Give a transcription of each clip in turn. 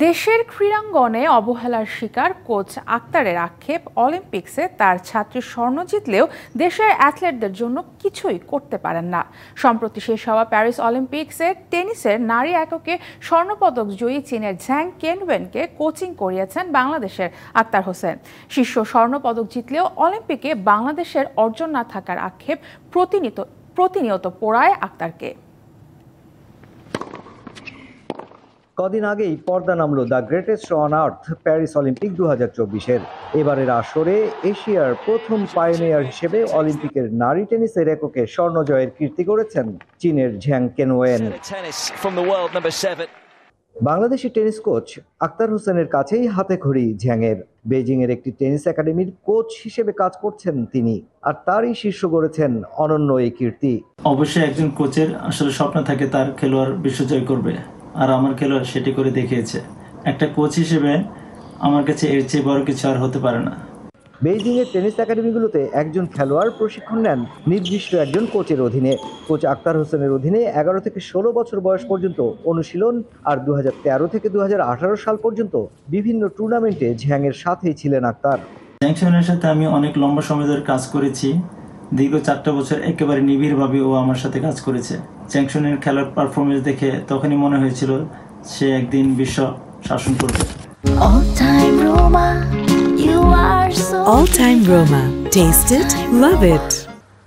দেশের ক্রীড়াঙ্গনে অবহেলার শিকার কোচ আক্তারের আক্ষেপ, অলিম্পিক্সে তার ছাত্রী স্বর্ণ জিতলেও দেশের অ্যাথলেটদের জন্য কিছুই করতে পারেন না। সম্প্রতি শেষ হওয়া প্যারিস অলিম্পিক্সে টেনিসের নারী এককে স্বর্ণপদক জয়ী চীনের ঝ্যাং কেনওয়েনকে কোচিং করিয়েছেন বাংলাদেশের আক্তার হোসেন। শীর্ষ স্বর্ণপদক জিতলেও অলিম্পিকে বাংলাদেশের অর্জন না থাকার আক্ষেপ প্রতিনিয়ত পোড়ায় আক্তারকে। কদিন আগেই পর্দা নামলো the greatest on earth Paris olympic 2024-এর। এবারের আসরে এশিয়ার প্রথম পায়োনিয়ার হিসেবে অলিম্পিকের নারী টেনিসের এককে স্বর্ণ জয়ের কীর্তি করেছেন চীনের Zhang Kenwen. Bangladeshi tennis coach Akhtar হোসেনের কাছেই হাতেখড়ি ঝ্যাংয়ের। বেজিংয়ের একটি টেনিস একাডেমির কোচ হিসেবে কাজ করছেন তিনি, আর তারই শীর্ষ গড়েছেন অনন্য এই কীর্তি। অবশ্যই একজন কোচের আসলে স্বপ্ন থাকে তার খেলোয়াড় বিশ্বজয় করবে, আর আমার খেলোয়াড় সেটি করে দেখিয়েছে। একটা কোচ হিসেবে আমার কাছে এর চেয়ে বড় কিছু আর হতে পারে না। বেইজিংয়ের টেনিস একাডেমিগুলোতে একজন খেলোয়াড় প্রশিক্ষণ নেন নির্দিষ্ট একজন কোচের অধীনে। কোচ আক্তার হোসেনের অধীনে 11 থেকে 16 বছর বয়স পর্যন্ত অনুশীলন, আর 2013 থেকে 2018 সাল পর্যন্ত বিভিন্ন টুর্নামেন্টে ঝ্যাংয়ের সাথেই ছিলেন আক্তার। ঝ্যাংশনের সাথে আমি অনেক লম্বা সময় ধরে কাজ করেছি। দীর্ঘ 4টা বছর একেবারে নিবিড়ভাবে ও আমার সাথে কাজ করেছে। চ্যাংশনের খেলার পারফরমেন্স দেখে তখনই মনে হয়েছিল সে একদিন বিশ্ব শাসন করবে। All time Roma. Taste it, love it.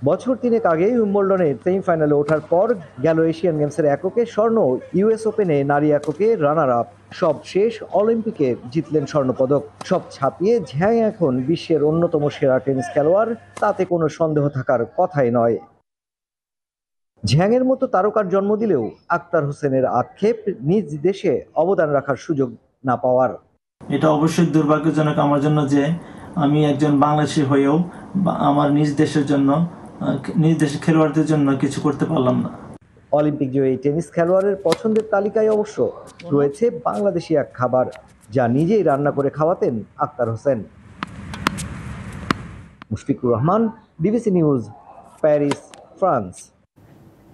বছর তিনেক আগে উইম্বলডনের সেমিফাইনালে ওঠার পর গেল এশিয়ান গেমসের এককে স্বর্ণ, ইউএস ওপেনে নারী এককে রানার আপ, সব শেষ অলিম্পিকে জিতলেন স্বর্ণপদক। সব ছাপিয়ে ঝ্যাং এখন বিশ্বের অন্যতম সেরা টেনিস খেলোয়াড়, তাতে কোনো সন্দেহ থাকার কথাই নয়। ঝ্যাংয়ের মতো তারকার জন্ম দিলেও আক্তার হোসেনের আক্ষেপ নিজ দেশে অবদান রাখার সুযোগ না পাওয়ার। এটা অবশ্যই দুর্ভাগ্যজনক আমার জন্য যে আমি একজন বাংলাদেশি হয়েও আমার নিজ দেশের জন্য, নিজ দেশের খেলোয়াড়দের জন্য কিছু করতে পারলাম না। অলিম্পিক জয়ী টেনিস খেলোয়াড়ের পছন্দের তালিকায় অবশ্য রয়েছে বাংলাদেশি এক খাবার, যা নিজেই রান্না করে খাওয়াতেন Akhtar Hossain. Mushfiqur Rahman, BBC news, Paris, France.